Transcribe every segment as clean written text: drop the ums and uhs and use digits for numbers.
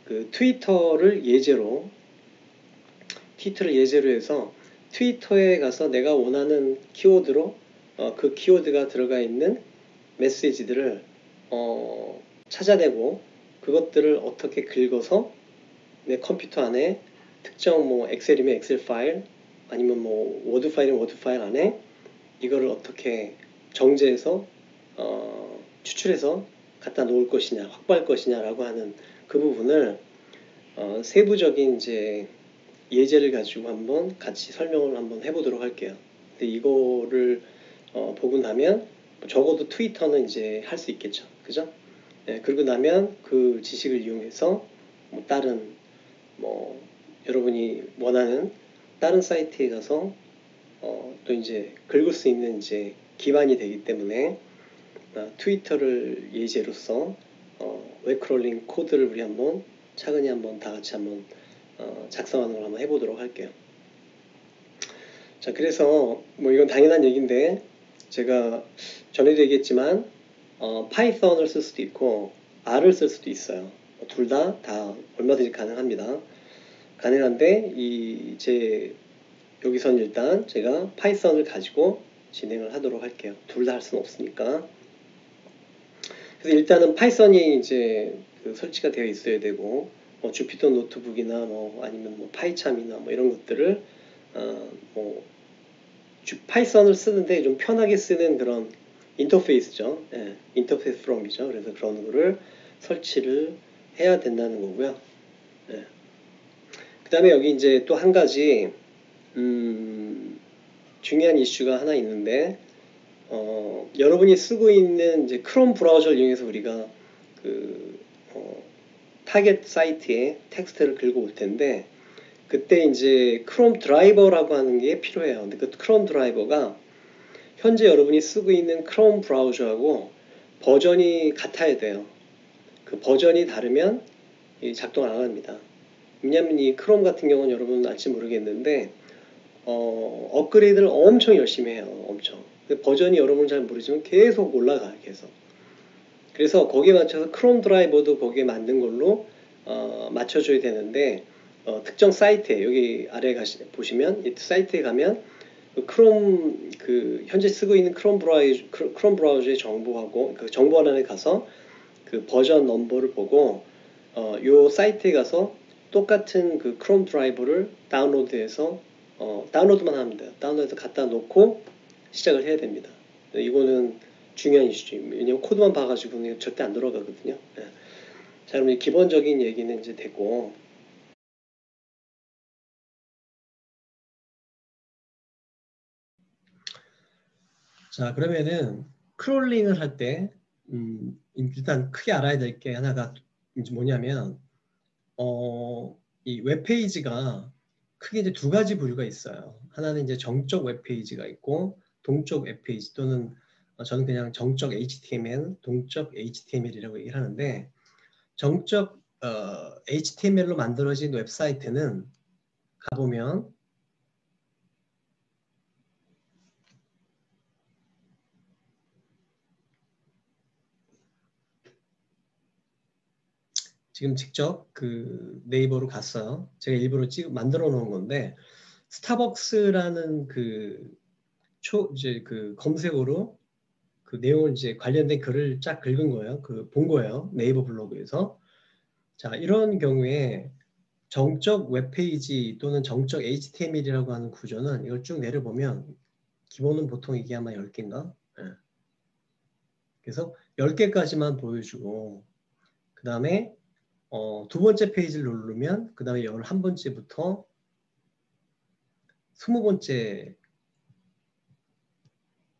그 트위터를 예제로 해서 트위터에 가서 내가 원하는 키워드로 그 키워드가 들어가 있는 메시지들을 찾아내고 그것들을 어떻게 긁어서 내 컴퓨터 안에 특정 뭐 엑셀이면 엑셀 파일 아니면 뭐 워드 파일이면 워드 파일 안에 이거를 어떻게 정제해서 추출해서 갖다 놓을 것이냐 확보할 것이냐라고 하는 그 부분을 세부적인 이제 예제를 가지고 한번 같이 설명을 한번 해보도록 할게요. 근데 이거를 보고 나면 적어도 트위터는 이제 할 수 있겠죠. 그죠? 네, 그러고 나면 그 지식을 이용해서 뭐 다른 뭐 여러분이 원하는 다른 사이트에 가서 또 이제 긁을 수 있는 이제 기반이 되기 때문에 트위터를 예제로서 웹크롤링 코드를 우리 한번 차근히 한번 다 같이 한번 작성하는 걸 한번 해보도록 할게요. 자, 그래서 뭐 이건 당연한 얘기인데 제가 전에도 얘기했지만 파이썬을 쓸 수도 있고 R을 쓸 수도 있어요. 둘 다 얼마든지 가능합니다. 가능한데 이제 여기선 일단 제가 파이썬을 가지고 진행을 하도록 할게요. 둘 다 할 수는 없으니까. 그래서 일단은 파이썬이 이제 그 설치가 되어 있어야 되고 주피터 노트북이나 뭐 아니면 뭐 파이참이나 뭐 이런 것들을 뭐 파이썬을 쓰는데 좀 편하게 쓰는 그런 인터페이스죠. 예, 인터페이스 프롬이죠. 그래서 그런 거를 설치를 해야 된다는 거고요. 예. 그 다음에 여기 이제 또 한 가지 중요한 이슈가 하나 있는데 여러분이 쓰고 있는 이제 크롬 브라우저를 이용해서 우리가 그 타겟 사이트에 텍스트를 긁어 올 텐데 그때 이제 크롬 드라이버라고 하는 게 필요해요. 근데 그 크롬 드라이버가 현재 여러분이 쓰고 있는 크롬 브라우저하고 버전이 같아야 돼요. 그 버전이 다르면 작동을 안 합니다. 왜냐면 이 크롬 같은 경우는 여러분 알지 모르겠는데 업그레이드를 엄청 열심히 해요. 엄청. 버전이 여러분 잘 모르지만 계속 올라가요. 계속. 그래서 거기에 맞춰서 크롬 드라이버도 거기에 맞는 걸로 맞춰줘야 되는데 특정 사이트에 여기 아래 보시면 이 사이트에 가면 그 크롬 현재 쓰고 있는 크롬 브라우저의 정보하고 그 정보란에 가서 그 버전 넘버를 보고 요 사이트에 가서 똑같은 그 크롬 드라이버를 다운로드해서 다운로드만 하면 돼요. 다운로드해서 갖다 놓고 시작을 해야 됩니다. 이거는 중요한 이슈죠. 왜냐면 코드만 봐가지고는 절대 안 돌아가거든요. 네. 자, 그럼 기본적인 얘기는 이제 됐고, 자, 그러면은 크롤링을 할 때 일단 크게 알아야 될 게 하나가 이제 뭐냐면 이 웹페이지가 크게 이제 두 가지 부류가 있어요. 하나는 이제 정적 웹페이지가 있고 동적 웹페이지 또는 저는 그냥 정적 HTML, 동적 HTML이라고 얘기를 하는데 정적 HTML로 만들어진 웹사이트는 가보면 지금 직접 그 네이버로 갔어요. 제가 일부러 만들어 놓은 건데 스타벅스라는 이제 그 검색어로 그 내용을 이제 관련된 글을 쫙 긁은 거예요. 본 거예요. 네이버 블로그에서. 자, 이런 경우에 정적 웹페이지 또는 정적 HTML이라고 하는 구조는 이걸 쭉 내려보면 기본은 보통 이게 아마 10개인가? 네. 그래서 10개까지만 보여주고 그 다음에 두 번째 페이지를 누르면 그 다음에 11번째부터 20번째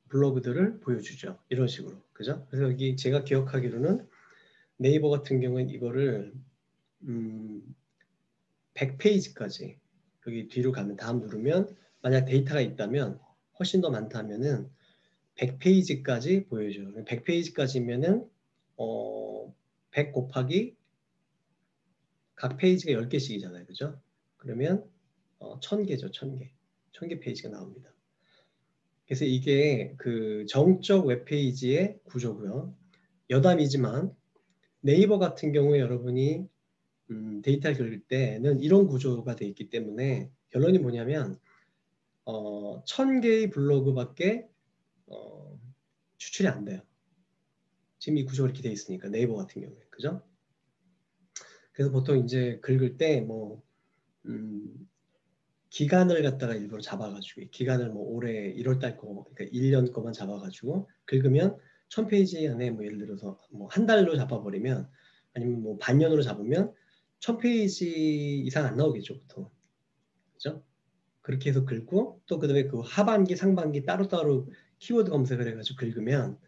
블로그들을 보여주죠. 이런 식으로. 그죠? 그래서 여기 제가 기억하기로는 네이버 같은 경우는 이거를 100페이지까지 여기 뒤로 가면 다음 누르면 만약 데이터가 있다면 훨씬 더 많다면은 100페이지까지 보여줘요. 100페이지까지면은 100 곱하기 각 페이지가 10개씩이잖아요. 그죠? 그러면 1000개죠. 1000개. 1000개 페이지가 나옵니다. 그래서 이게 그 정적 웹페이지의 구조고요. 여담이지만 네이버 같은 경우에 여러분이 데이터를 긁을 때는 이런 구조가 돼 있기 때문에 결론이 뭐냐면 1000개의 블로그밖에 추출이 안 돼요. 지금 이 구조가 이렇게 돼 있으니까 네이버 같은 경우에 그죠? 그래서 보통 이제 긁을 때 뭐 기간을 갖다가 일부러 잡아가지고 기간을 뭐 올해 1월달 거 그러니까 1년 거만 잡아가지고 긁으면 1000페이지 안에 뭐 예를 들어서 뭐 한 달로 잡아버리면 아니면 뭐 반년으로 잡으면 1000페이지 이상 안 나오겠죠 보통 그죠? 그렇게 해서 긁고 또 그다음에 그 하반기 상반기 따로따로 키워드 검색을 해가지고 긁으면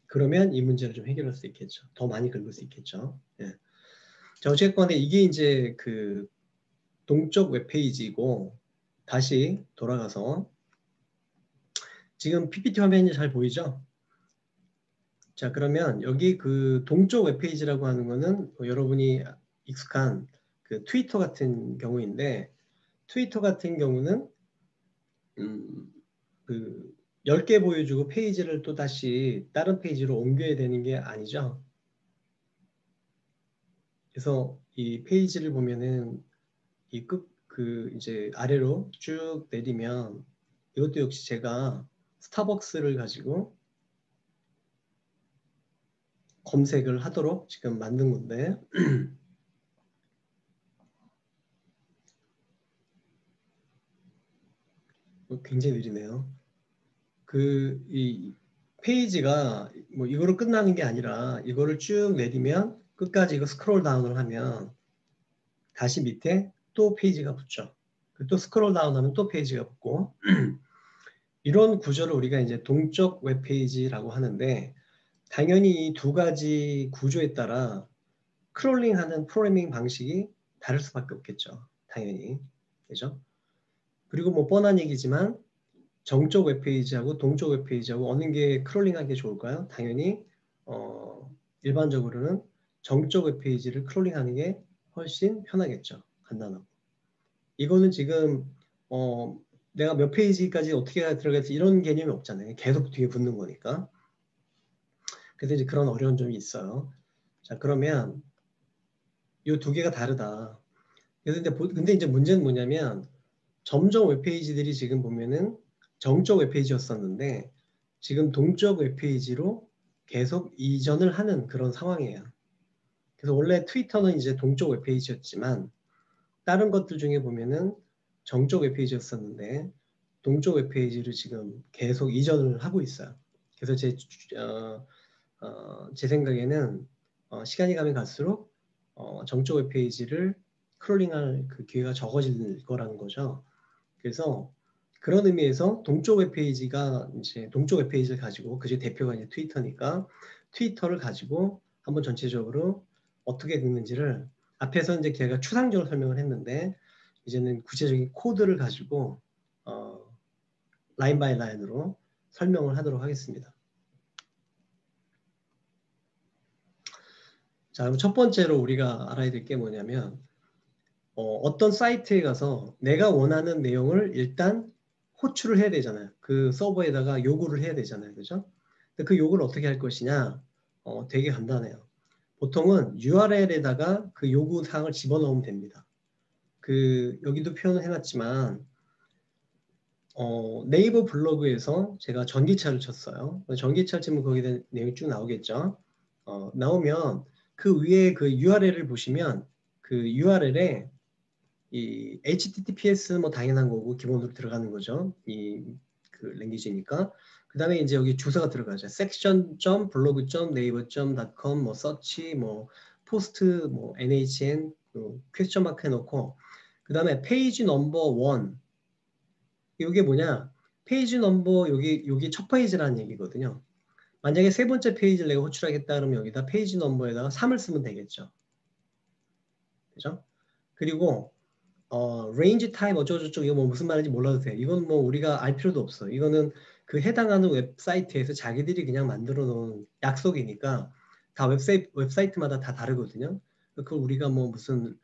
그러면 이 문제를 좀 해결할 수 있겠죠. 더 많이 긁을 수 있겠죠. 예. 자, 어쨌건 이게 이제 그 동쪽 웹페이지이고 다시 돌아가서 지금 PPT 화면이 잘 보이죠? 자, 그러면 여기 그 동쪽 웹페이지라고 하는 거는 여러분이 익숙한 그 트위터 같은 경우인데 트위터 같은 경우는 그 10개 보여주고 페이지를 또 다시 다른 페이지로 옮겨야 되는 게 아니죠. 그래서 이 페이지를 보면은 이 그 이제 아래로 쭉 내리면 이것도 역시 제가 스타벅스를 가지고 검색을 하도록 지금 만든 건데 굉장히 느리네요. 그 이 페이지가 뭐 이거로 끝나는 게 아니라 이거를 쭉 내리면 끝까지 이거 스크롤 다운을 하면 다시 밑에 또 페이지가 붙죠. 또 스크롤 다운하면 또 페이지가 붙고 이런 구조를 우리가 이제 동적 웹페이지라고 하는데 당연히 이 두 가지 구조에 따라 크롤링하는 프로그래밍 방식이 다를 수밖에 없겠죠. 당연히. 그죠? 그리고 뭐 뻔한 얘기지만 정적 웹페이지하고 동적 웹페이지하고 어느 게 크롤링하기 좋을까요? 당연히 일반적으로는 정적 웹페이지를 크롤링하는 게 훨씬 편하겠죠. 간단하고. 이거는 지금 내가 몇 페이지까지 어떻게 들어갈지 이런 개념이 없잖아요. 계속 뒤에 붙는 거니까. 그래서 이제 그런 어려운 점이 있어요. 자, 그러면 이 두 개가 다르다. 그래서 근데 이제 문제는 뭐냐면 점점 웹페이지들이 지금 보면은 정적 웹페이지였었는데 지금 동적 웹페이지로 계속 이전을 하는 그런 상황이에요. 그래서 원래 트위터는 이제 동적 웹페이지였지만 다른 것들 중에 보면은 정적 웹페이지였었는데 동적 웹페이지를 지금 계속 이전을 하고 있어요. 그래서 제 생각에는 시간이 가면 갈수록 정적 웹페이지를 크롤링할 그 기회가 적어질 거라는 거죠. 그래서 그런 의미에서 동쪽 웹페이지가 이제 동쪽 웹페이지를 가지고 그중 대표가 이제 트위터니까 트위터를 가지고 한번 전체적으로 어떻게 긁는지를 앞에서 이제 제가 추상적으로 설명을 했는데 이제는 구체적인 코드를 가지고 라인 바이 라인으로 설명을 하도록 하겠습니다. 자, 그럼 첫 번째로 우리가 알아야 될 게 뭐냐면 어떤 사이트에 가서 내가 원하는 내용을 일단 호출을 해야 되잖아요. 그 서버에다가 요구를 해야 되잖아요. 그죠? 근데 그 요구를 어떻게 할 것이냐? 되게 간단해요. 보통은 URL에다가 그 요구 사항을 집어넣으면 됩니다. 여기도 표현을 해놨지만 네이버 블로그에서 제가 전기차를 쳤어요. 전기차를 치면 거기에 대한 내용이 쭉 나오겠죠. 나오면 그 위에 그 URL을 보시면 그 URL에 이 HTTPS 뭐 당연한 거고 기본으로 들어가는 거죠. 그 랭귀지니까. 그 다음에 이제 여기 주소가 들어가죠. section.blog.naver.com 뭐 search 뭐 post 뭐 nhn 퀘스천 마크 해놓고 그 다음에 페이지 넘버 1 이게 뭐냐? 페이지 넘버 여기 첫 페이지라는 얘기거든요. 만약에 세 번째 페이지를 내가 호출하겠다 그러면 여기다 페이지 넘버에다가 3을 쓰면 되겠죠. 그죠? 그리고 range time 어쩌고저쩌고 이거 뭐 무슨 말인지 몰라도 돼. 이건 뭐 우리가 알 필요도 없어. 이거는 그 해당하는 웹사이트에서 자기들이 그냥 만들어 놓은 약속이니까 다 웹사이트마다 다 다르거든요. 그걸 우리가 뭐 무슨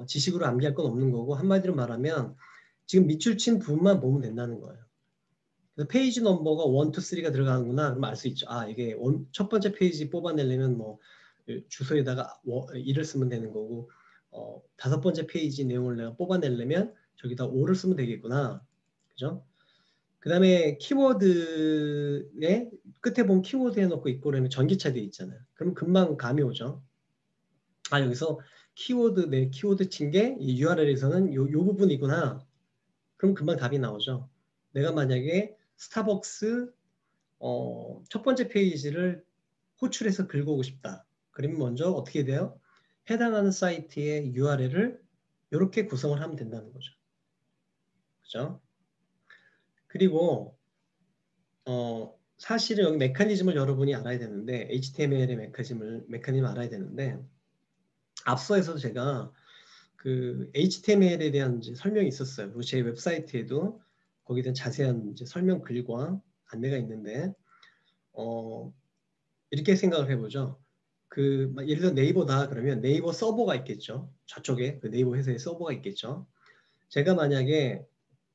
지식으로 암기할 건 없는 거고 한마디로 말하면 지금 밑줄 친 부분만 보면 된다는 거예요. 그래서 페이지 넘버가 1, 2, 3가 들어가는구나 그럼 알 수 있죠. 아 이게 첫 번째 페이지 뽑아내려면 뭐 주소에다가 1을 쓰면 되는 거고 5번째 페이지 내용을 내가 뽑아내려면 저기다 O를 쓰면 되겠구나. 그죠? 그 다음에 키워드에 끝에 보면 키워드 해놓고 있고 그러면 전기차 돼 있잖아요. 그러면 금방 감이 오죠. 아, 여기서 키워드, 내 키워드 친 게 이 URL에서는 요 부분이구나. 그럼 금방 답이 나오죠. 내가 만약에 스타벅스 첫 번째 페이지를 호출해서 긁어오고 싶다. 그러면 먼저 어떻게 돼요? 해당하는 사이트의 URL을 이렇게 구성을 하면 된다는 거죠. 그죠? 그리고 사실은 여기 메커니즘을 여러분이 알아야 되는데 HTML의 메커니즘을 알아야 되는데 앞서에서도 제가 그 HTML에 대한 이제 설명이 있었어요. 그리고 제 웹사이트에도 거기에 대한 자세한 이제 설명 글과 안내가 있는데 이렇게 생각을 해보죠. 예를 들어 네이버다 그러면 네이버 서버가 있겠죠. 저쪽에 그 네이버 회사의 서버가 있겠죠. 제가 만약에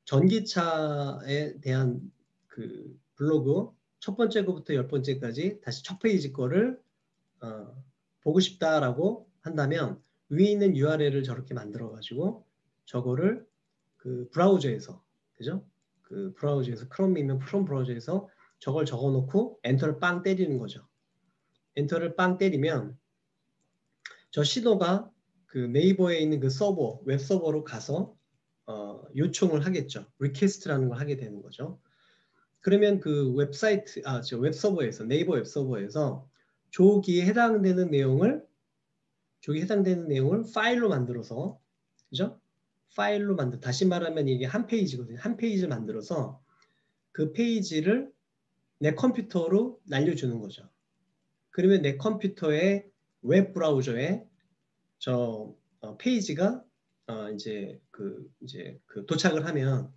전기차에 대한 그 블로그 첫 번째 거부터 10번째까지 다시 첫 페이지 거를 보고 싶다라고 한다면 위에 있는 URL을 저렇게 만들어 가지고 저거를 그 브라우저에서 그죠? 그 브라우저에서 크롬이면 크롬 브라우저에서 저걸 적어 놓고 엔터를 빵 때리는 거죠. 엔터를 빵 때리면 저 신호가 그 네이버에 있는 그 서버, 웹 서버로 가서 요청을 하겠죠. 리퀘스트라는 걸 하게 되는 거죠. 그러면 그 웹사이트, 웹 서버에서, 네이버 웹 서버에서 조기에 해당되는 내용을 파일로 만들어서, 그죠? 다시 말하면 이게 한 페이지거든요. 한 페이지를 만들어서 그 페이지를 내 컴퓨터로 날려주는 거죠. 그러면 내 컴퓨터의 웹 브라우저에 저 페이지가 이제 그 도착을 하면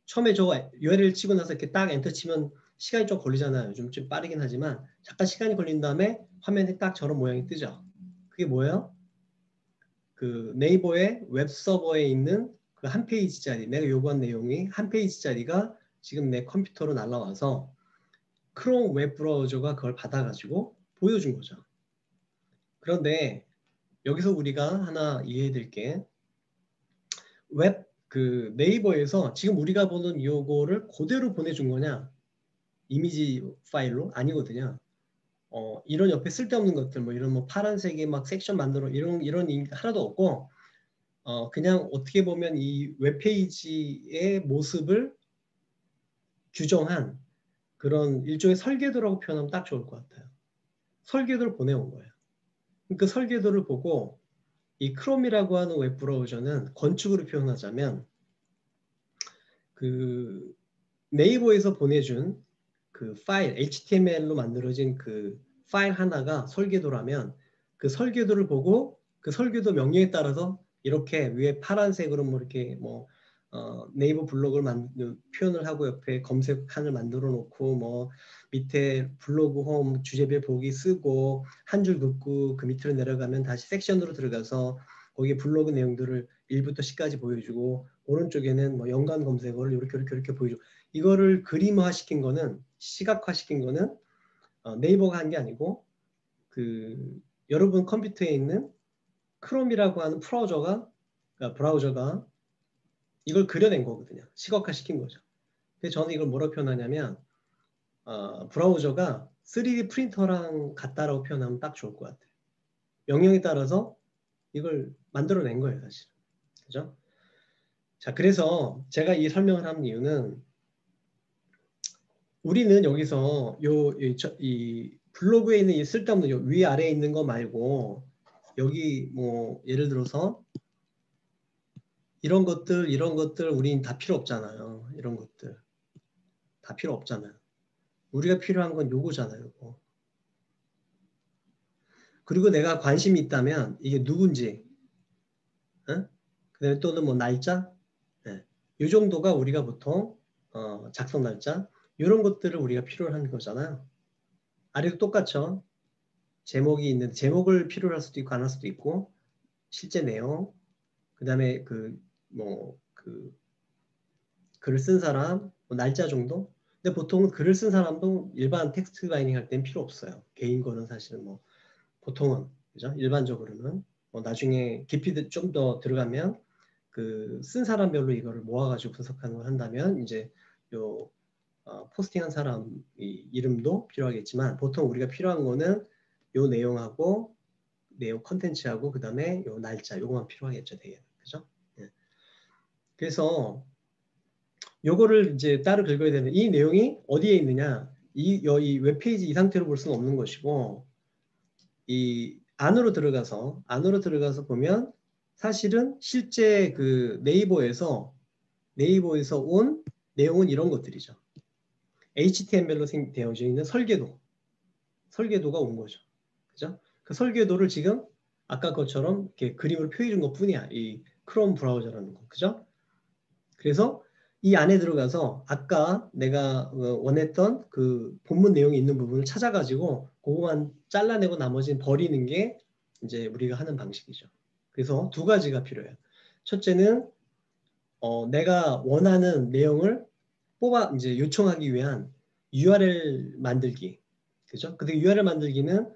처음에 저 URL 치고 나서 이렇게 딱 엔터 치면 시간이 좀 걸리잖아요. 좀 빠르긴 하지만 잠깐 시간이 걸린 다음에 화면에 딱 저런 모양이 뜨죠. 그게 뭐예요? 그 네이버의 웹 서버에 있는 그 한 페이지짜리 내가 요구한 내용이 한 페이지짜리가 지금 내 컴퓨터로 날라와서 크롬 웹 브라우저가 그걸 받아가지고 보여준 거죠. 그런데 여기서 우리가 하나 이해해 드릴 게 그 네이버에서 지금 우리가 보는 요거를 그대로 보내준 거냐 이미지 파일로 아니거든요. 이런 옆에 쓸데없는 것들 뭐 이런 뭐 파란색의 막 섹션 만들어 이런 하나도 없고 그냥 어떻게 보면 이 웹페이지의 모습을 규정한 그런 일종의 설계도라고 표현하면 딱 좋을 것 같아요. 설계도를 보내온 거예요. 그 설계도를 보고 이 크롬이라고 하는 웹 브라우저는 건축으로 표현하자면 그 네이버에서 보내준 그 파일, HTML로 만들어진 그 파일 하나가 설계도라면 그 설계도를 보고 그 설계도 명령에 따라서 이렇게 위에 파란색으로 뭐 이렇게 뭐 네이버 블로그를 표현을 하고 옆에 검색칸을 만들어 놓고 뭐 밑에 블로그 홈 주제별 보기 쓰고 한 줄 긋고 그 밑으로 내려가면 다시 섹션으로 들어가서 거기에 블로그 내용들을 1부터 10까지 보여주고 오른쪽에는 뭐 연관 검색어를 이렇게 보여주고 이거를 그림화 시킨 거는 시각화 시킨 거는 네이버가 한 게 아니고 그 여러분 컴퓨터에 있는 크롬이라고 하는 브라우저가 이걸 그려낸 거거든요. 시각화 시킨 거죠. 그래서 저는 이걸 뭐라고 표현하냐면 브라우저가 3D 프린터랑 같다라고 표현하면 딱 좋을 것 같아요. 명령에 따라서 이걸 만들어낸 거예요, 사실. 그죠? 자, 그래서 제가 이 설명을 하는 이유는 우리는 여기서 이 블로그에 있는 이 쓸데없는 요 위아래에 있는 거 말고 여기 뭐 예를 들어서 이런 것들 우린 다 필요 없잖아요. 이런 것들 다 필요 없잖아요. 우리가 필요한 건 요거잖아요. 요거. 그리고 내가 관심이 있다면 이게 누군지 그다음에 또는 뭐 날짜 이 정도가 우리가 보통 작성 날짜 이런 것들을 우리가 필요로 하는 거잖아요. 아래도 똑같죠. 제목이 있는데 제목을 필요로 할 수도 있고 안 할 수도 있고 실제 내용 그다음에 글을 쓴 사람 뭐 날짜 정도 근데 보통은 글을 쓴 사람도 일반 텍스트 바이닝 할 때는 필요 없어요. 개인 거는 사실은 뭐 보통은 그죠? 일반적으로는 나중에 깊이 좀 더 들어가면 그 쓴 사람별로 이거를 모아가지고 분석하는 걸 한다면 이제 요 포스팅한 사람 이름도 필요하겠지만 보통 우리가 필요한 거는 요 내용하고 내용 컨텐츠하고 그 다음에 요 날짜 요거만 필요하겠죠, 되게. 그죠? 예. 그래서 요거를 이제 따로 긁어야 되는 이 내용이 어디에 있느냐, 이 웹페이지 이 상태로 볼 수는 없는 것이고, 이 안으로 들어가서 보면 사실은 실제 그 네이버에서 온 내용은 이런 것들이죠. HTML로 되어져 있는 설계도가 온 거죠. 그죠? 그 설계도를 지금 아까 것처럼 이렇게 그림으로 표해준 것 뿐이야. 이 크롬 브라우저라는 거. 그죠? 그래서 이 안에 들어가서 아까 내가 원했던 그 본문 내용이 있는 부분을 찾아가지고 그거만 잘라내고 나머지는 버리는 게 이제 우리가 하는 방식이죠. 그래서 두 가지가 필요해요. 첫째는 내가 원하는 내용을 이제 요청하기 위한 URL 만들기. 그죠? 근데 URL 만들기는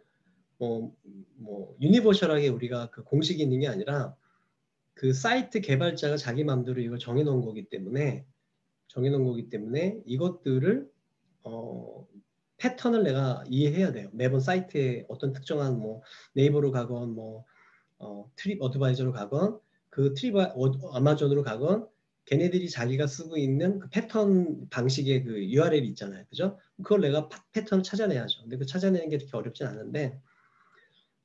유니버셜하게 우리가 그 공식이 있는 게 아니라 그 사이트 개발자가 자기 마음대로 이걸 정해놓은 거기 때문에 이것들을 패턴을 내가 이해해야 돼요. 매번 사이트에 어떤 특정한 네이버로 가건 트립 어드바이저로 가건 그 트립 아마존으로 가건 걔네들이 자기가 쓰고 있는 그 패턴 방식의 그 URL이 있잖아요. 그죠? 그걸 내가 패턴을 찾아내야죠. 근데 그 찾아내는 게 그렇게 어렵진 않은데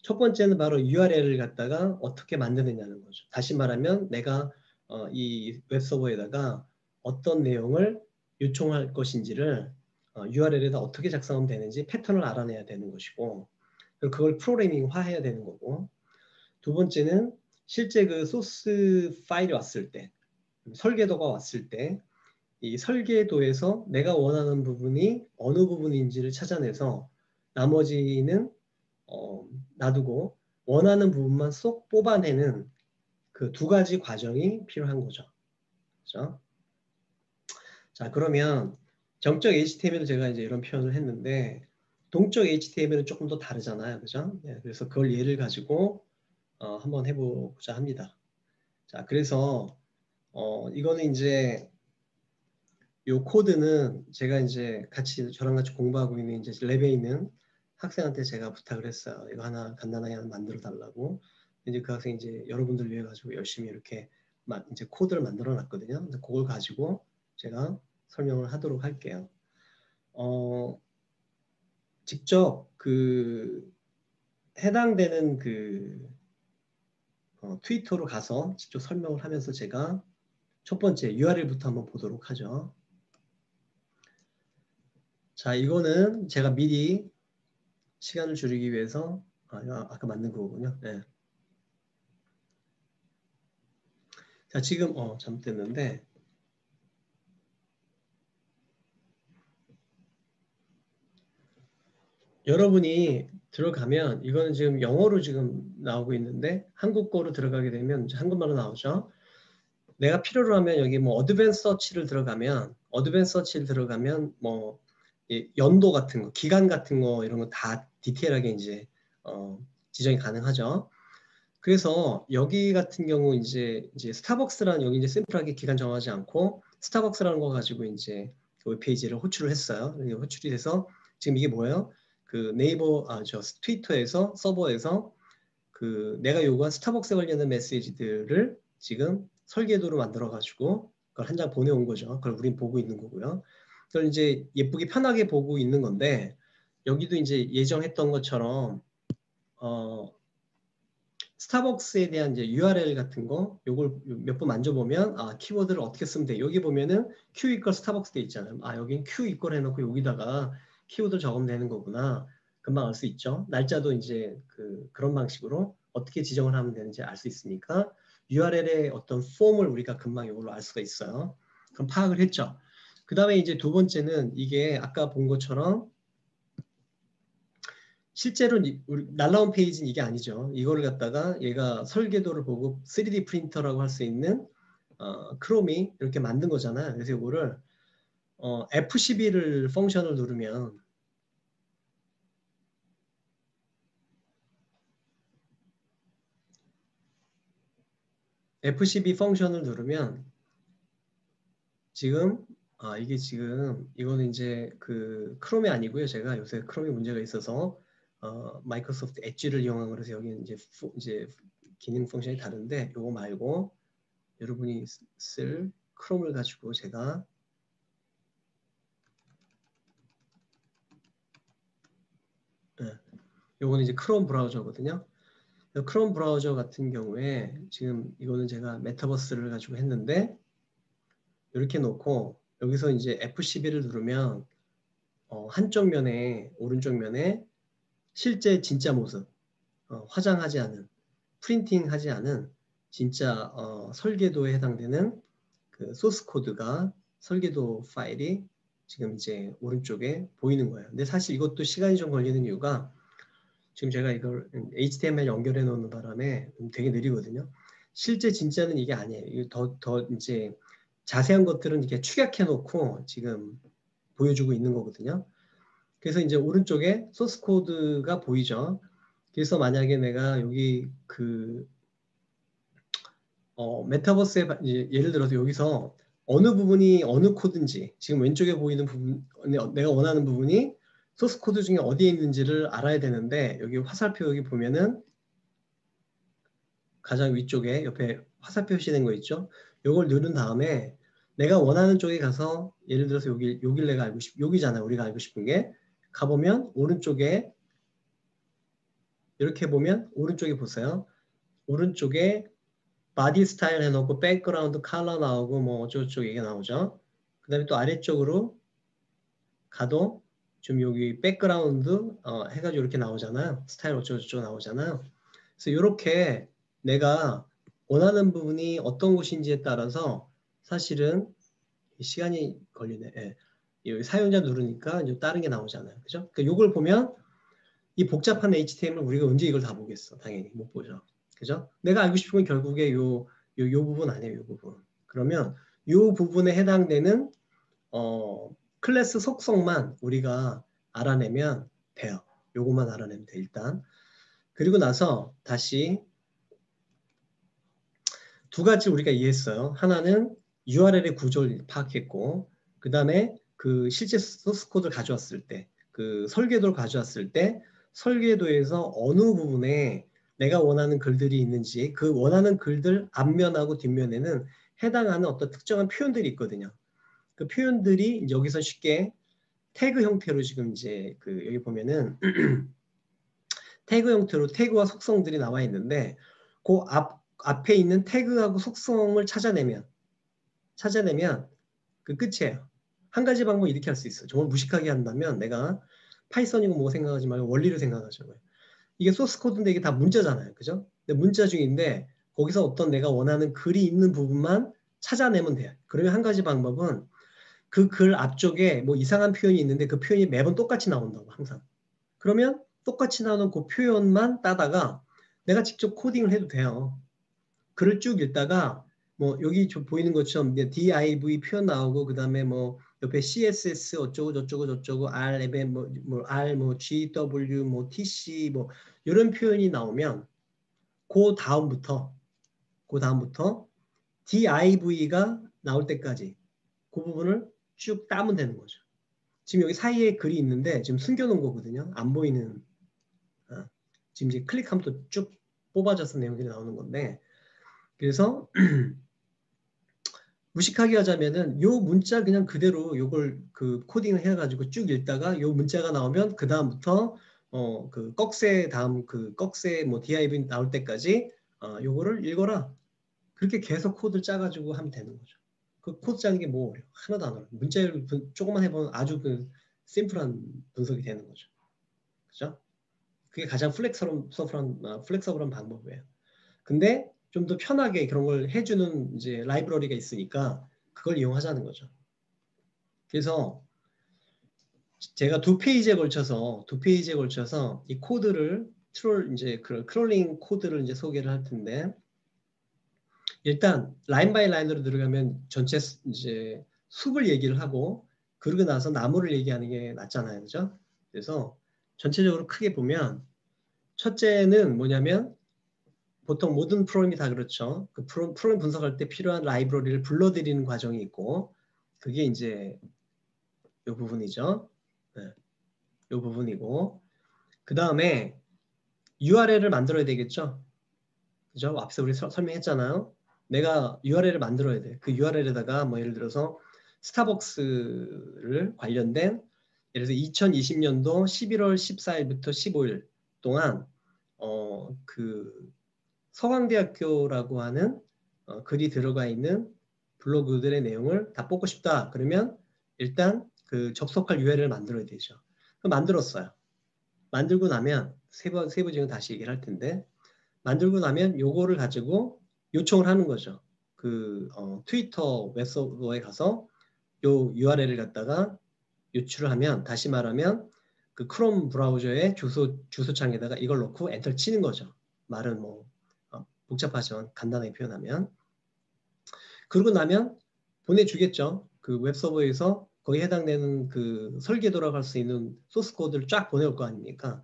첫 번째는 바로 URL을 갖다가 어떻게 만드느냐는 거죠. 다시 말하면 내가 이 웹서버에다가 어떤 내용을 요청할 것인지를 URL에다 어떻게 작성하면 되는지 패턴을 알아내야 되는 것이고, 그리고 그걸 프로그래밍화해야 되는 거고, 두 번째는 실제 그 소스 파일이 왔을 때, 설계도가 왔을 때, 이 설계도에서 내가 원하는 부분이 어느 부분인지를 찾아내서 나머지는 놔두고 원하는 부분만 쏙 뽑아내는 그 두 가지 과정이 필요한 거죠. 그렇죠? 자, 그러면 정적 HTML을 제가 이제 이런 표현을 했는데 동적 HTML은 조금 더 다르잖아요. 그죠? 네, 그래서 그걸 예를 가지고 한번 해보고자 합니다. 자, 그래서 이거는 이제 요 코드는 제가 이제 저랑 같이 공부하고 있는 이제 랩에 있는 학생한테 제가 부탁을 했어요. 이거 하나 간단하게 하나 만들어 달라고. 이제 그 학생이 이제 여러분들 위해 가지고 열심히 이렇게 이제 코드를 만들어 놨거든요. 근데 그걸 가지고 제가 설명을 하도록 할게요. 직접 그 해당되는 그 트위터로 가서 직접 설명을 하면서 제가 첫 번째 URL부터 한번 보도록 하죠. 자, 이거는 제가 미리 시간을 줄이기 위해서 아까 만든 거군요. 네. 자, 지금 잘못됐는데 여러분이 들어가면 이거는 지금 영어로 지금 나오고 있는데 한국어로 들어가게 되면 이제 한국말로 나오죠. 내가 필요로 하면 여기 어드밴스 서치를 들어가면 연도 같은 거, 기간 같은 거 이런 거 다 디테일하게 이제 지정이 가능하죠. 그래서 여기 같은 경우 이제 스타벅스라는 여기 이제 심플하게 기간 정하지 않고 스타벅스라는 거 가지고 이제 그 웹페이지를 호출을 했어요. 호출이 돼서 지금 이게 뭐예요? 그 네이버 트위터에서 서버에서 그 내가 요구한 스타벅스 관련된 메시지들을 지금 설계도로 만들어 가지고 그걸 한 장 보내온 거죠. 그걸 우린 보고 있는 거고요. 그걸 이제 예쁘게 편하게 보고 있는 건데 여기도 이제 예정했던 것처럼 스타벅스에 대한 이제 URL 같은 거 요걸 몇 번 만져보면 키워드를 어떻게 쓰면 돼. 여기 보면은 Q 이퀄 스타벅스 돼 있잖아요. 여긴 Q 이퀄 해놓고 여기다가 키워드를 적으면 되는 거구나. 금방 알 수 있죠. 날짜도 이제 그런 방식으로 어떻게 지정을 하면 되는지 알 수 있으니까 URL의 어떤 폼을 우리가 금방 이걸로 알 수가 있어요. 그럼 파악을 했죠. 그 다음에 이제 두 번째는 이게 아까 본 것처럼 실제로 날라온 페이지는 이게 아니죠. 이걸 갖다가 얘가 설계도를 보고 3D 프린터라고 할 수 있는 크롬이 이렇게 만든 거잖아요. 그래서 이거를 F12를 펑션을 누르면 F12 펑션을 누르면 지금 이게 지금 이거는 이제 그 크롬이 아니고요. 제가 요새 크롬이 문제가 있어서 마이크로소프트 엣지를 이용한 거라서 여기 이제 기능 펑션이 다른데 요거 말고 여러분이 쓸 크롬을 가지고 제가 요거는 이제 크롬 브라우저거든요. 크롬 브라우저 같은 경우에 지금 이거는 제가 메타버스를 가지고 했는데 이렇게 놓고 여기서 이제 F12를 누르면 한쪽 면에 오른쪽 면에 실제 진짜 모습 화장하지 않은 프린팅하지 않은 진짜 설계도에 해당되는 그 소스 코드가 설계도 파일이 지금 이제 오른쪽에 보이는 거예요. 근데 사실 이것도 시간이 좀 걸리는 이유가 지금 제가 이걸 HTML 연결해 놓는 바람에 되게 느리거든요. 실제 진짜는 이게 아니에요. 이거 더 이제 자세한 것들은 이렇게 축약해 놓고 지금 보여주고 있는 거거든요. 그래서 이제 오른쪽에 소스 코드가 보이죠. 그래서 만약에 내가 여기 그 메타버스에 예를 들어서 여기서 어느 부분이 어느 코드인지 지금 왼쪽에 보이는 부분 내가 원하는 부분이 소스 코드 중에 어디에 있는지를 알아야 되는데 여기 화살표 여기 보면은 가장 위쪽에 옆에 화살표 표시된 거 있죠? 요걸 누른 다음에 내가 원하는 쪽에 가서 예를 들어서 여길 내가 알고 여기잖아요. 우리가 알고 싶은 게 가보면 오른쪽에 이렇게 보면 오른쪽에 보세요. 오른쪽에 바디 스타일 해놓고 백그라운드 컬러 나오고 뭐 어쩌고저쩌고 얘기가 나오죠. 그 다음에 또 아래쪽으로 가도 좀 여기 백그라운드 해가지고 이렇게 나오잖아요. 스타일 어쩌고저쩌고 나오잖아요. 그래서 이렇게 내가 원하는 부분이 어떤 곳인지에 따라서 사실은 시간이 걸리네. 예. 여기 사용자 누르니까 이제 다른 게 나오잖아요. 그죠? 그러니까 이걸 보면 이 복잡한 HTML 우리가 언제 이걸 다 보겠어. 당연히 못 보죠. 그죠? 내가 알고 싶은 건 결국에 요 부분 아니에요. 요 부분. 그러면 요 부분에 해당되는 클래스 속성만 우리가 알아내면 돼요. 요것만 알아내면 돼 일단. 그리고 나서 다시 두 가지 우리가 이해했어요. 하나는 URL의 구조를 파악했고 그 다음에 그 실제 소스 코드를 가져왔을 때 그 설계도를 가져왔을 때 설계도에서 어느 부분에 내가 원하는 글들이 있는지 그 원하는 글들 앞면하고 뒷면에는 해당하는 어떤 특정한 표현들이 있거든요. 그 표현들이 여기서 쉽게 태그 형태로 지금 이제 그 여기 보면은 태그 형태로 태그와 속성들이 나와 있는데 그 앞에 있는 태그하고 속성을 찾아내면 그 끝이에요. 한 가지 방법 이렇게 할 수 있어요. 정말 무식하게 한다면 내가 파이썬이고 뭐 생각하지 말고 원리를 생각하자고요. 이게 소스 코드인데 이게 다 문자잖아요. 그죠? 근데 문자 중인데 거기서 어떤 내가 원하는 글이 있는 부분만 찾아내면 돼요. 그러면 한 가지 방법은 그 글 앞쪽에 뭐 이상한 표현이 있는데 그 표현이 매번 똑같이 나온다고 항상. 그러면 똑같이 나오는 그 표현만 따다가 내가 직접 코딩을 해도 돼요. 글을 쭉 읽다가 뭐 여기 보이는 것처럼 div 표현 나오고 그 다음에 뭐 옆에 css 어쩌고 저쩌고 저쩌고 r m 뭐 r 뭐 gw 뭐 tc 뭐 이런 표현이 나오면 그 다음부터 div가 나올 때까지 그 부분을 쭉 따면 되는 거죠. 지금 여기 사이에 글이 있는데 지금 숨겨놓은 거거든요. 안 보이는 지금 이제 클릭하면 또 쭉 뽑아져서 내용들이 나오는 건데 그래서 무식하게 하자면은 요 문자 그냥 그대로 요걸 그 코딩을 해가지고 쭉 읽다가 요 문자가 나오면 그 다음부터 그 꺽쇠 다음 그 꺽쇠 뭐 div 나올 때까지 요거를 읽어라. 그렇게 계속 코드를 짜가지고 하면 되는 거죠. 그 코드 짜는 게 뭐 어려워. 하나도 안 어려워. 문자를 조금만 해보면 아주 그 심플한 분석이 되는 거죠. 그죠? 그게 가장 플렉서블한 방법이에요. 근데 좀 더 편하게 그런 걸 해주는 이제 라이브러리가 있으니까 그걸 이용하자는 거죠. 그래서 제가 두 페이지에 걸쳐서 이 코드를 이제 크롤링 코드를 이제 소개를 할 텐데 일단 라인 바이 라인으로 들어가면 전체 이제 숲을 얘기를 하고 그러고 나서 나무를 얘기하는 게 낫잖아요, 그죠? 그래서 전체적으로 크게 보면 첫째는 뭐냐면 보통 모든 프로그램이 다 그렇죠. 그 프로그램 분석할 때 필요한 라이브러리를 불러들이는 과정이 있고 그게 이제 이 부분이죠. 네, 이 부분이고 그 다음에 URL을 만들어야 되겠죠. 그죠? 앞서 우리 설명했잖아요. 내가 URL을 만들어야 돼. 그 URL에다가 뭐 예를 들어서 스타벅스를 관련된 예를 들어서 2020년도 11월 14일부터 15일 동안 그 서강대학교라고 하는 글이 들어가 있는 블로그들의 내용을 다 뽑고 싶다. 그러면 일단 그 접속할 URL을 만들어야 되죠. 만들었어요. 만들고 나면 세부적으로 다시 얘기를 할 텐데 만들고 나면 요거를 가지고 요청을 하는 거죠. 그 트위터 웹서버에 가서 요 URL을 갖다가 유출을 하면 다시 말하면 그 크롬 브라우저의 주소창에다가 이걸 넣고 엔터 치는 거죠. 말은 뭐 복잡하지만 간단하게 표현하면 그러고 나면 보내주겠죠. 그 웹서버에서 거기에 해당되는 그 설계 돌아갈 수 있는 소스 코드를 쫙 보내올 거 아닙니까?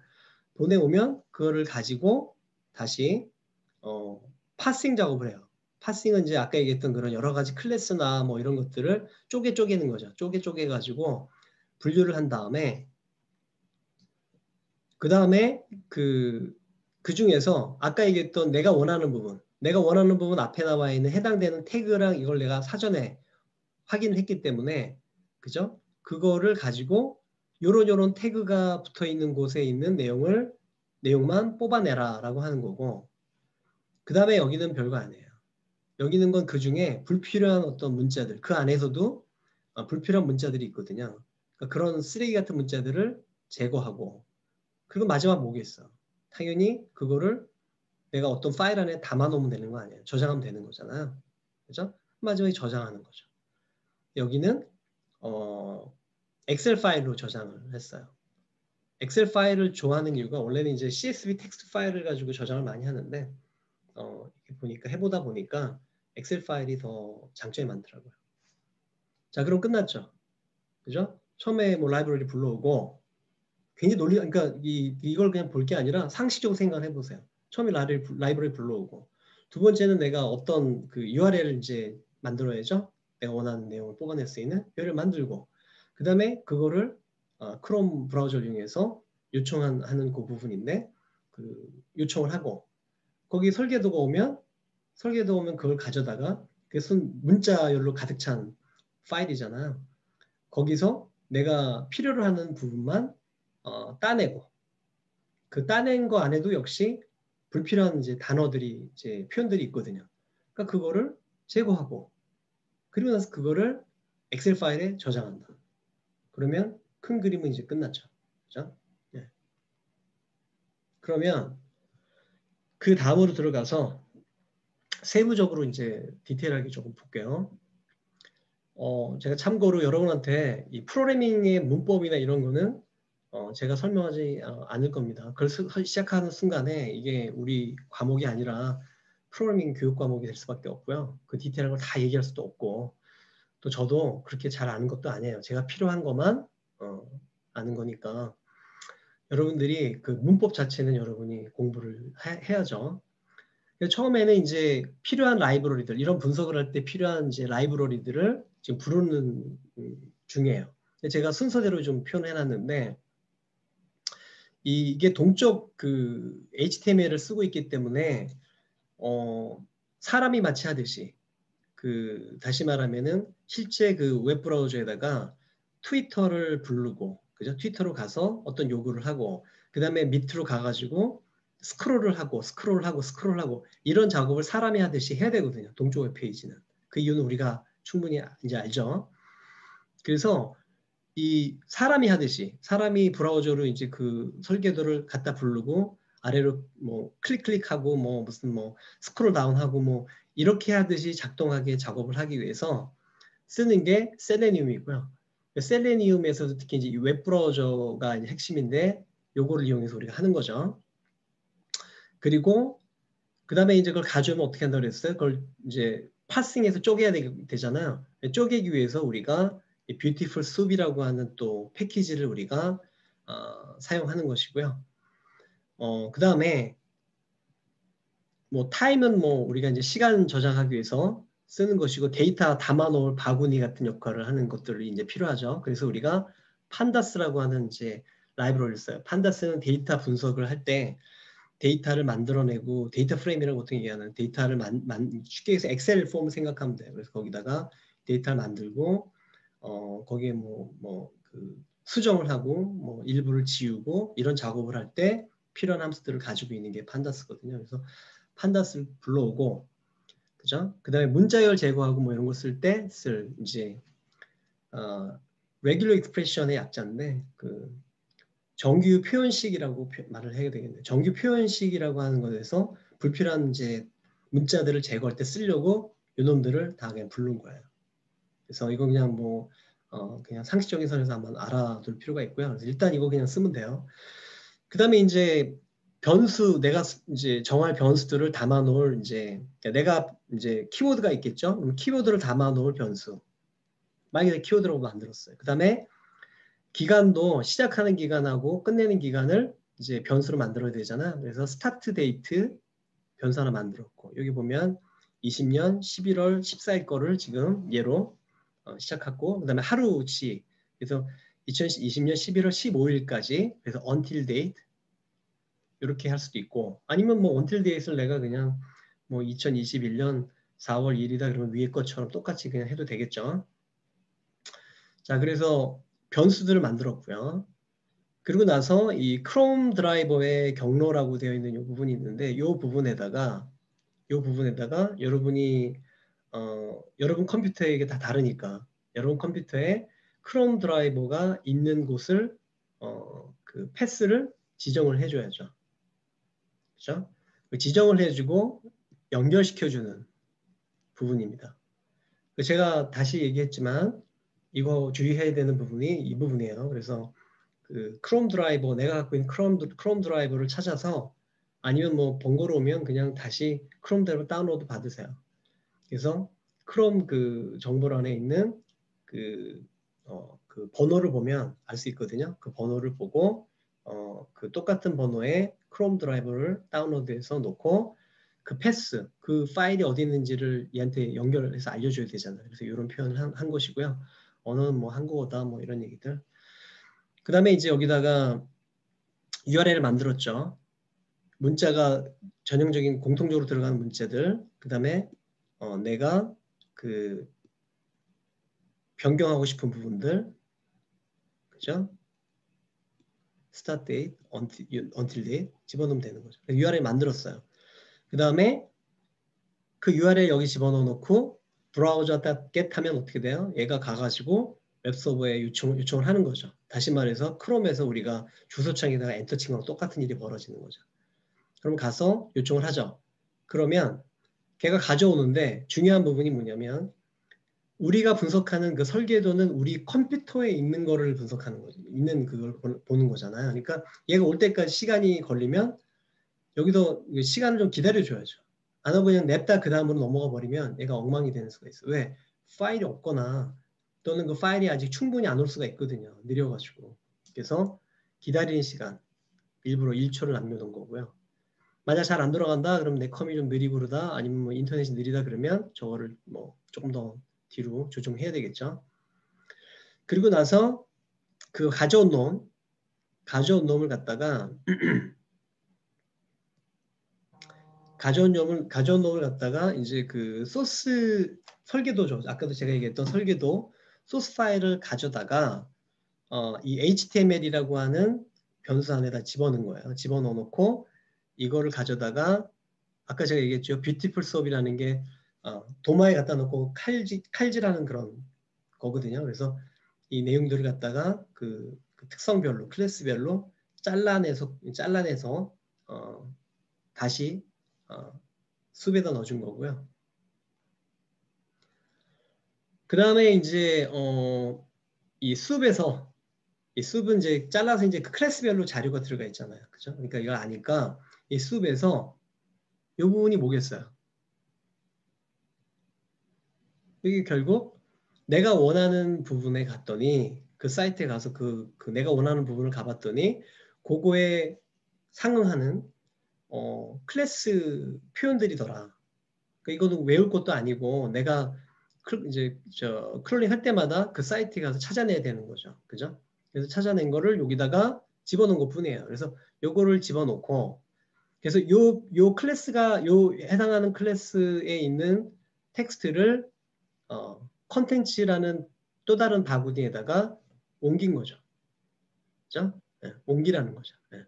보내오면 그거를 가지고 다시 파싱 작업을 해요. 파싱은 이제 아까 얘기했던 그런 여러 가지 클래스나 뭐 이런 것들을 쪼개는 거죠. 쪼개 가지고 분류를 한 다음에 그 다음에 그 중에서 아까 얘기했던 내가 원하는 부분 앞에 나와 있는 해당되는 태그랑 이걸 내가 사전에 확인을 했기 때문에 그죠? 그거를 가지고 요런 태그가 붙어 있는 곳에 있는 내용만 뽑아내라 라고 하는 거고 그 다음에 여기는 별거 아니에요. 여기는 건 그 중에 불필요한 어떤 문자들 그 안에서도 불필요한 문자들이 있거든요. 그러니까 그런 쓰레기 같은 문자들을 제거하고 그리고 마지막 뭐겠어? 당연히 그거를 내가 어떤 파일 안에 담아놓으면 되는 거 아니에요. 저장하면 되는 거잖아요. 그죠? 마지막에 저장하는 거죠. 여기는 엑셀 파일로 저장을 했어요. 엑셀 파일을 좋아하는 이유가 원래는 이제 CSV 텍스트 파일을 가지고 저장을 많이 하는데 해보다 보니까 엑셀 파일이 더 장점이 많더라고요. 자, 그럼 끝났죠. 그죠? 처음에 뭐 라이브러리 불러오고 굉장히 그러니까 이걸 그냥 볼 게 아니라 상식적으로 생각을 해보세요. 처음에 라이브러리 불러오고 두 번째는 내가 어떤 그 URL을 이제 만들어야죠. 내가 원하는 내용을 뽑아낼 수 있는 URL을 만들고 그 다음에 그거를 크롬 브라우저를 이용해서 요청하는 그 부분인데 그 요청을 하고 거기 설계도가 오면 그걸 가져다가 그것은 문자열로 가득 찬 파일이잖아요. 거기서 내가 필요로 하는 부분만 따내고 그 따낸 거 안에도 역시 불필요한 이제 단어들이 이제 표현들이 있거든요. 그러니까 그거를 제거하고 그리고 나서 그거를 엑셀 파일에 저장한다. 그러면 큰 그림은 이제 끝났죠. 그죠? 네. 그러면 그 다음으로 들어가서 세부적으로 이제 디테일하게 조금 볼게요. 제가 참고로 여러분한테 이 프로그래밍의 문법이나 이런 거는 제가 설명하지 않을 겁니다. 그걸 시작하는 순간에 이게 우리 과목이 아니라 프로그래밍 교육 과목이 될 수밖에 없고요. 그 디테일한 걸 다 얘기할 수도 없고 또 저도 그렇게 잘 아는 것도 아니에요. 제가 필요한 것만 아는 거니까 여러분들이 그 문법 자체는 여러분이 공부를 해야죠. 처음에는 이제 필요한 라이브러리들, 이런 분석을 할 때 필요한 이제 라이브러리들을 지금 부르는 중이에요. 제가 순서대로 좀 표현해놨는데, 이게 동적 그 HTML을 쓰고 있기 때문에, 사람이 마치 하듯이, 다시 말하면은 실제 그 웹브라우저에다가 트위터를 부르고, 그죠? 트위터로 가서 어떤 요구를 하고, 그 다음에 밑으로 가가지고 스크롤을 하고 이런 작업을 사람이 하듯이 해야 되거든요. 동쪽 웹페이지는. 그 이유는 우리가 충분히 이제 알죠. 그래서 이 사람이 하듯이 사람이 브라우저로 이제 그 설계도를 갖다 부르고 아래로 뭐 클릭하고 뭐 무슨 뭐 스크롤 다운하고 뭐 이렇게 하듯이 작동하게 작업을 하기 위해서 쓰는 게 셀레니움이고요. 셀레니움에서도 특히 이제 웹 브라우저가 이제 핵심인데 요거를 이용해서 우리가 하는 거죠. 그리고 그 다음에 이제 그걸 가져오면 어떻게 한다고 그랬어요? 그걸 이제 파싱해서 쪼개야 되잖아요. 쪼개기 위해서 우리가 뷰티풀 숲이라고 하는 또 패키지를 우리가 사용하는 것이고요. 그 다음에 뭐 타임은 뭐 우리가 이제 시간 저장하기 위해서 쓰는 것이고 데이터 담아놓을 바구니 같은 역할을 하는 것들이 이제 필요하죠. 그래서 우리가 판다스라고 하는 이제 라이브러리를 써요. 판다스는 데이터 분석을 할 때 데이터를 만들어내고 데이터 프레임이라고 보통 얘기하는 데이터를 쉽게 해서 엑셀 폼 생각하면 돼요. 그래서 거기다가 데이터를 만들고 거기에 그 수정을 하고 뭐 일부를 지우고 이런 작업을 할 때 필요한 함수들을 가지고 있는 게 판다스거든요. 그래서 판다스를 불러오고 그죠? 그다음에 문자열 제거하고 뭐 이런 거 쓸 때 쓸 이제 regular expression의 약자인데 그 정규 표현식이라고 말을 해야 되겠네요. 정규 표현식이라고 하는 것에서 불필요한 이제 문자들을 제거할 때 쓰려고 이놈들을 다 그냥 부른 거예요. 그래서 이거 그냥 뭐 그냥 상식적인 선에서 한번 알아둘 필요가 있고요. 그래서 일단 이거 그냥 쓰면 돼요. 그 다음에 이제 변수 내가 이제 정할 변수들을 담아놓을 이제 내가 이제 키워드가 있겠죠. 그럼 키워드를 담아놓을 변수. 만약에 키워드라고 만들었어요. 그 다음에 기간도 시작하는 기간하고 끝내는 기간을 이제 변수로 만들어야 되잖아. 그래서 스타트 데이트 변수 하나 만들었고 여기 보면 20년 11월 14일 거를 지금 얘로 시작했고 그 다음에 하루치 그래서 2020년 11월 15일까지 그래서 until date 이렇게 할 수도 있고 아니면 뭐 until date을 내가 그냥 뭐 2021년 4월 1일이다 그러면 위에 것처럼 똑같이 그냥 해도 되겠죠. 자 그래서 변수들을 만들었고요. 그리고 나서 이 크롬 드라이버의 경로라고 되어 있는 이 부분이 있는데 이 부분에다가 여러분이 여러분 컴퓨터에 이게 다 다르니까 여러분 컴퓨터에 크롬 드라이버가 있는 곳을 그 패스를 지정을 해줘야죠. 그렇죠? 지정을 해주고 연결시켜주는 부분입니다. 제가 다시 얘기했지만 이거 주의해야 되는 부분이 이 부분이에요. 그래서 그 크롬 드라이버 내가 갖고 있는 크롬 드라이버를 찾아서 아니면 뭐 번거로우면 그냥 다시 크롬 드라이버 다운로드 받으세요. 그래서 크롬 그 정보란에 있는 그 번호를 보면 알 수 있거든요. 그 번호를 보고 그 똑같은 번호의 크롬 드라이버를 다운로드해서 놓고 그 패스, 그 파일이 어디 있는지를 얘한테 연결해서 알려줘야 되잖아요. 그래서 이런 표현을 한 것이고요. 언어는 뭐 한국어다 뭐 이런 얘기들. 그 다음에 이제 여기다가 URL을 만들었죠. 문자가 전형적인 공통적으로 들어가는 문자들. 그 다음에 내가 그 변경하고 싶은 부분들, 그죠? start date, until date 집어넣으면 되는 거죠. URL 만들었어요. 그 다음에 그 URL 여기 집어넣어 놓고 browser.get 하면 어떻게 돼요? 얘가 가가지고 웹서버에 요청을 하는 거죠. 다시 말해서 크롬에서 우리가 주소창에다가 엔터 친 거랑 똑같은 일이 벌어지는 거죠. 그럼 가서 요청을 하죠. 그러면 걔가 가져오는데 중요한 부분이 뭐냐면 우리가 분석하는 그 설계도는 우리 컴퓨터에 있는 거를 분석하는 거죠. 있는 그걸 보는 거잖아요. 그러니까 얘가 올 때까지 시간이 걸리면 여기도 시간을 좀 기다려줘야죠. 안 하고 그냥 냅다 그 다음으로 넘어가 버리면 얘가 엉망이 되는 수가 있어요. 왜? 파일이 없거나 또는 그 파일이 아직 충분히 안 올 수가 있거든요. 느려가지고. 그래서 기다리는 시간 일부러 1초를 남겨놓은 거고요. 만약 잘 안 돌아간다 그러면 내 컴이 좀 느리고 그러다 아니면 뭐 인터넷이 느리다 그러면 저거를 뭐 조금 더 뒤로 조정해야 되겠죠. 그리고 나서 그 가져온 놈을 갖다가 가져온 놈을 갖다가 이제 그 소스 설계도죠. 아까도 제가 얘기했던 설계도 소스 파일을 가져다가 이 HTML이라고 하는 변수 안에다 집어넣은 거예요. 집어넣어 놓고 이거를 가져다가 아까 제가 얘기했죠. 뷰티풀 수업이라는 게 도마에 갖다 놓고 칼질하는 그런 거거든요. 그래서 이 내용들을 갖다가 그 특성별로 클래스별로 잘라내서 다시 숲에다 넣어준 거고요. 그 다음에 이제 이 숲은 이제 잘라서 이제 그 클래스별로 자료가 들어가 있잖아요. 그죠? 그러니까 이걸 아니까 이 숲에서 이 부분이 뭐겠어요? 이게 결국 내가 원하는 부분에 갔더니 그 사이트에 가서 그 내가 원하는 부분을 가봤더니 그거에 상응하는 클래스 표현들이더라. 그러니까 이거는 외울 것도 아니고 내가 이제 클롤링 할 때마다 그 사이트에 가서 찾아내야 되는 거죠. 그죠? 그래서 찾아낸 거를 여기다가 집어넣은 것 뿐이에요. 그래서 요거를 집어넣고 그래서 요 클래스가 요 해당하는 클래스에 있는 텍스트를 컨텐츠라는 또 다른 바구니에다가 옮긴 거죠. 그죠? 네, 옮기라는 거죠. 네.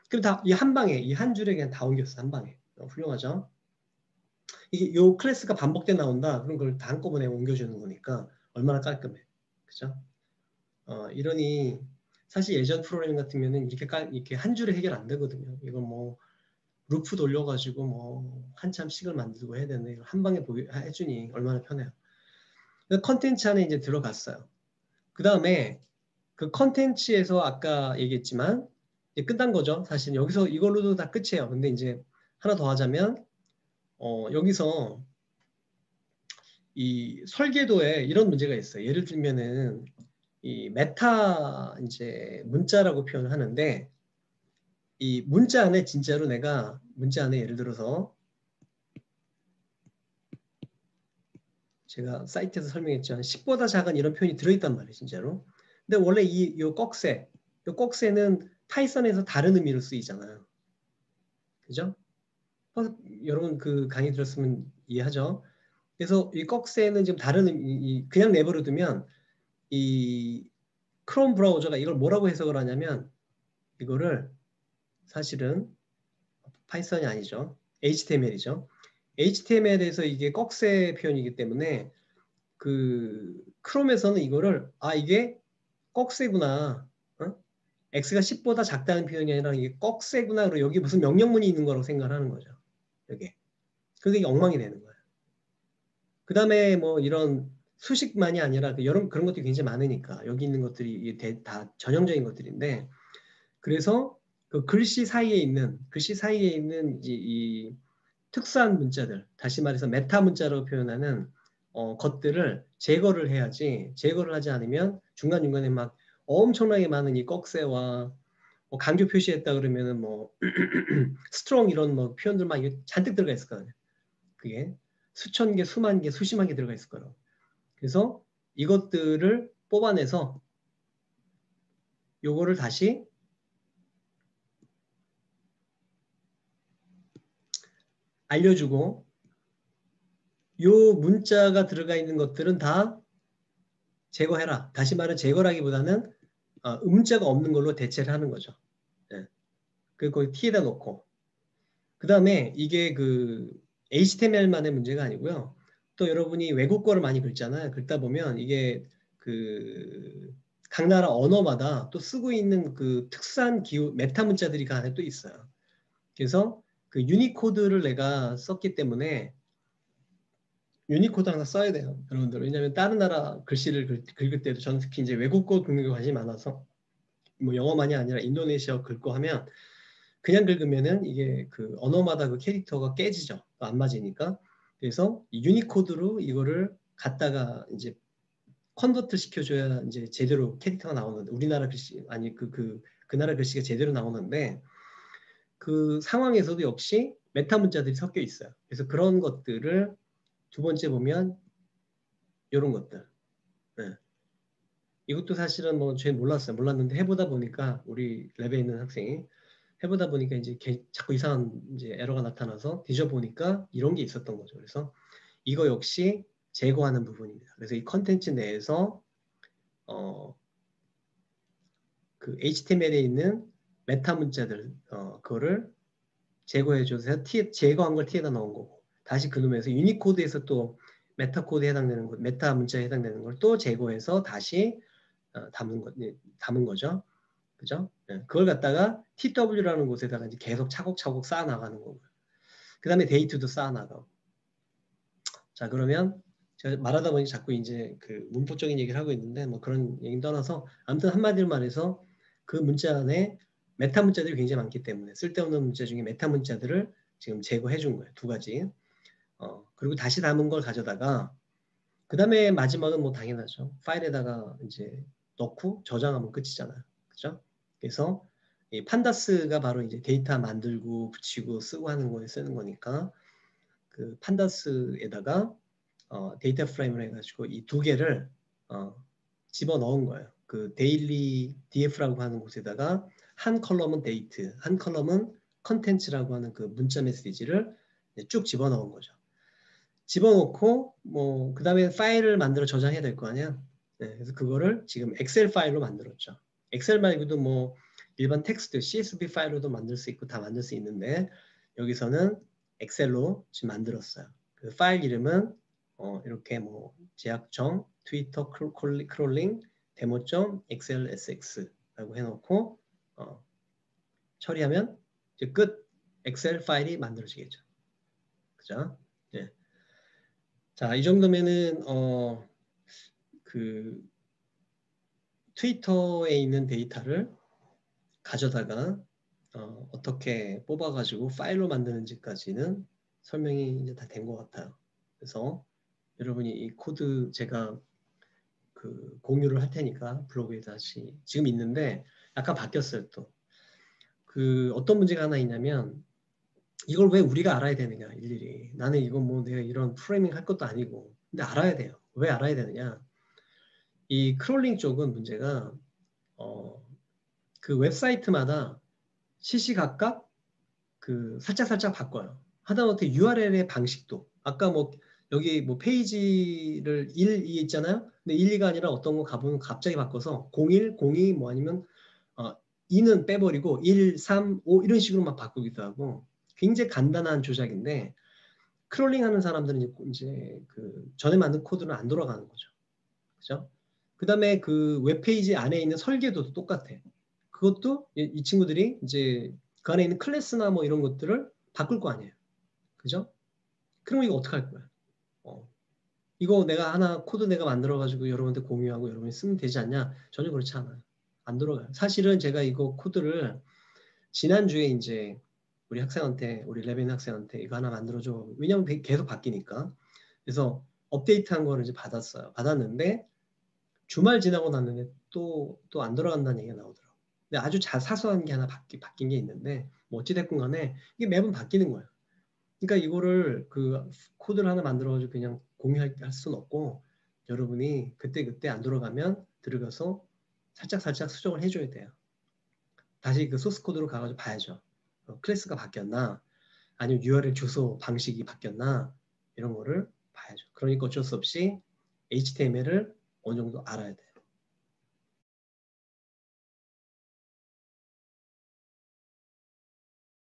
그럼 다 이 한 방에 이 한 줄에 그냥 다 옮겼어. 한 방에. 훌륭하죠? 이게 요 클래스가 반복돼 나온다. 그럼 그걸 다 한꺼번에 옮겨주는 거니까 얼마나 깔끔해. 그죠? 이러니 사실 예전 프로그래밍 같으면은 이렇게 한 줄에 해결 안 되거든요. 이건 뭐 루프 돌려가지고 뭐 한참 식을 만들고 해야 되는데 이걸 한 방에 해주니 얼마나 편해요. 컨텐츠 안에 이제 들어갔어요. 그 다음에 그 컨텐츠에서 아까 얘기했지만 이제 끝난 거죠. 사실 여기서 이걸로도 다 끝이에요. 근데 이제 하나 더 하자면 여기서 이 설계도에 이런 문제가 있어요. 예를 들면은 이 메타 이제 문자라고 표현을 하는데 이 문자 안에 진짜로 내가 문자 안에 예를 들어서 제가 사이트에서 설명했지만 10보다 작은 이런 표현이 들어있단 말이에요. 진짜로. 근데 원래 요 꺽쇠는 파이썬에서 다른 의미로 쓰이잖아요. 그죠? 여러분 그 강의 들었으면 이해하죠? 그래서 이 꺽쇠는 지금 다른 의미, 그냥 내버려 두면 이 크롬 브라우저가 이걸 뭐라고 해석을 하냐면 이거를 사실은 파이썬이 아니죠. HTML이죠. HTML에서 이게 꺽쇠 표현이기 때문에 그 크롬에서는 이거를 이게 꺽쇠구나. x가 10보다 작다는 표현이 아니라 이게 꺽쇠구나. 그리고 여기 무슨 명령문이 있는 거라고 생각을 하는 거죠. 여기. 그래서 이게 엉망이 되는 거예요. 그 다음에 뭐 이런 수식만이 아니라 그런 것들이 굉장히 많으니까 여기 있는 것들이 다 전형적인 것들인데 그래서 그 글씨 사이에 있는 이 특수한 문자들, 다시 말해서 메타 문자로 표현하는 것들을 제거를 해야지 제거를 하지 않으면 중간중간에 막 엄청나게 많은 이 꺽쇠와 뭐 강조 표시했다 그러면은 뭐 스트롱 이런 뭐 표현들만 잔뜩 들어가 있을 거예요. 그게 수천 개, 수만 개, 수십만 개 들어가 있을 거라고. 그래서 이것들을 뽑아내서 요거를 다시 알려주고 요 문자가 들어가 있는 것들은 다 제거해라. 다시 말해 제거라기보다는 음자가 없는 걸로 대체를 하는 거죠. 네. 그리고 거기 T에다 놓고 그 다음에 이게 그 HTML만의 문제가 아니고요. 또 여러분이 외국어를 많이 읽잖아요. 읽다 보면 이게 그 각 나라 언어마다 또 쓰고 있는 그 특수한 메타 문자들이 그 안에 또 있어요. 그래서 그 유니코드를 내가 썼기 때문에 유니코드 항상 써야 돼요, 여러분들. 왜냐하면 다른 나라 글씨를 긁을 때도 저는 특히 이제 외국어 긁는 게 관심이 많아서 뭐 영어만이 아니라 인도네시아 긁고 하면 그냥 긁으면은 이게 그 언어마다 그 캐릭터가 깨지죠. 안 맞으니까. 그래서 유니코드로 이거를 갖다가 이제 컨버트 시켜줘야 이제 제대로 캐릭터가 나오는데 우리나라 글씨 아니 그 나라 글씨가 제대로 나오는데 그 상황에서도 역시 메타 문자들이 섞여 있어요. 그래서 그런 것들을 두 번째 보면 이런 것들. 네. 이것도 사실은 뭐 저희 몰랐는데 해보다 보니까 우리 랩에 있는 학생이 해보다 보니까 이제 자꾸 이상한 이제 에러가 나타나서 뒤져보니까 이런 게 있었던 거죠. 그래서 이거 역시 제거하는 부분입니다. 그래서 이 컨텐츠 내에서 그 HTML에 있는 메타 문자들 그거를 제거해줘서 제거한 걸 T에다 넣은 거고 다시 그놈에서 유니코드에서 또 메타 코드에 해당되는 것, 메타 문자에 해당되는 걸 또 제거해서 다시 담은 거죠. 그죠? 네. 그걸 갖다가 TW라는 곳에다가 이제 계속 차곡차곡 쌓아 나가는 거고요. 그 다음에 데이트도 쌓아 나가고. 자, 그러면 제가 말하다 보니 자꾸 이제 그 문법적인 얘기를 하고 있는데 뭐 그런 얘기는 떠나서 아무튼 한마디로 말해서 그 문자 안에 메타 문자들이 굉장히 많기 때문에 쓸데없는 문자 중에 메타 문자들을 지금 제거해 준 거예요. 두 가지. 그리고 다시 담은 걸 가져다가 그 다음에 마지막은 뭐 당연하죠. 파일에다가 이제 넣고 저장하면 끝이잖아요. 그죠? 그래서 이 판다스가 바로 이제 데이터 만들고 붙이고 쓰고 하는 거에 쓰는 거니까 그 판다스에다가 데이터 프레임을 해가지고 이 두 개를 집어 넣은 거예요. 그 데일리 DF라고 하는 곳에다가 한 컬럼은 데이트, 한 컬럼은 컨텐츠라고 하는 그 문자 메시지를 쭉 집어 넣은 거죠. 집어넣고 뭐 그 다음에 파일을 만들어 저장해야 될 거 아니야. 네, 그래서 그거를 지금 엑셀 파일로 만들었죠. 엑셀 말고도 뭐 일반 텍스트 CSV 파일로도 만들 수 있고 다 만들 수 있는데 여기서는 엑셀로 지금 만들었어요. 그 파일 이름은 이렇게 뭐 제약정 트위터 크롤링 demo.xlsx라고 해놓고 처리하면 이제 끝 엑셀 파일이 만들어지겠죠. 그죠? 네. 자, 이 정도면은 그 트위터에 있는 데이터를 가져다가 어떻게 뽑아가지고 파일로 만드는지까지는 설명이 이제 다 된 것 같아요. 그래서 여러분이 이 코드 제가 그 공유를 할 테니까 블로그에 다시 지금 있는데 약간 바뀌었어요 또. 그 어떤 문제가 하나 있냐면 이걸 왜 우리가 알아야 되느냐 일일이. 나는 이거 뭐 내가 이런 프레이밍 할 것도 아니고 근데 알아야 돼요. 왜 알아야 되느냐. 이 크롤링 쪽은 문제가 그 웹사이트마다 시시각각 그 살짝살짝 바꿔요. 하다못해 URL의 방식도 아까 뭐 여기 뭐 페이지를 1, 2 있잖아요. 근데 1, 2가 아니라 어떤 거 가보면 갑자기 바꿔서 01, 02 뭐 아니면 2는 빼버리고 1, 3, 5 이런 식으로 막 바꾸기도 하고 굉장히 간단한 조작인데 크롤링 하는 사람들은 이제 그 전에 만든 코드는 안 돌아가는 거죠. 그죠? 그 다음에 그 웹페이지 안에 있는 설계도도 똑같아. 그것도 이 친구들이 이제 그 안에 있는 클래스나 뭐 이런 것들을 바꿀 거 아니에요. 그죠? 그럼 이거 어떻게 할 거야? 이거 내가 하나 코드 내가 만들어가지고 여러분한테 공유하고 여러분이 쓰면 되지 않냐? 전혀 그렇지 않아요. 안 돌아가요. 사실은 제가 이거 코드를 지난주에 이제 우리 학생한테, 우리 레벨 학생한테 이거 하나 만들어줘. 왜냐면 계속 바뀌니까. 그래서 업데이트한 거를 이제 받았어요. 받았는데 주말 지나고 났는데 또 안 돌아간다는 얘기가 나오더라고요. 근데 아주 사소한 게 하나 바뀐 게 있는데 뭐 어찌됐건 간에 이게 매번 바뀌는 거예요. 그러니까 이거를 그 코드를 하나 만들어가지고 그냥 공유할 수는 없고 여러분이 그때그때 안 돌아가면 들어가서 살짝 수정을 해줘야 돼요. 다시 그 소스 코드로 가가지고 봐야죠. 클래스가 바뀌었나 아니면 URL 주소 방식이 바뀌었나 이런 거를 봐야죠. 그러니까 어쩔 수 없이 HTML을 어느 정도 알아야 돼요.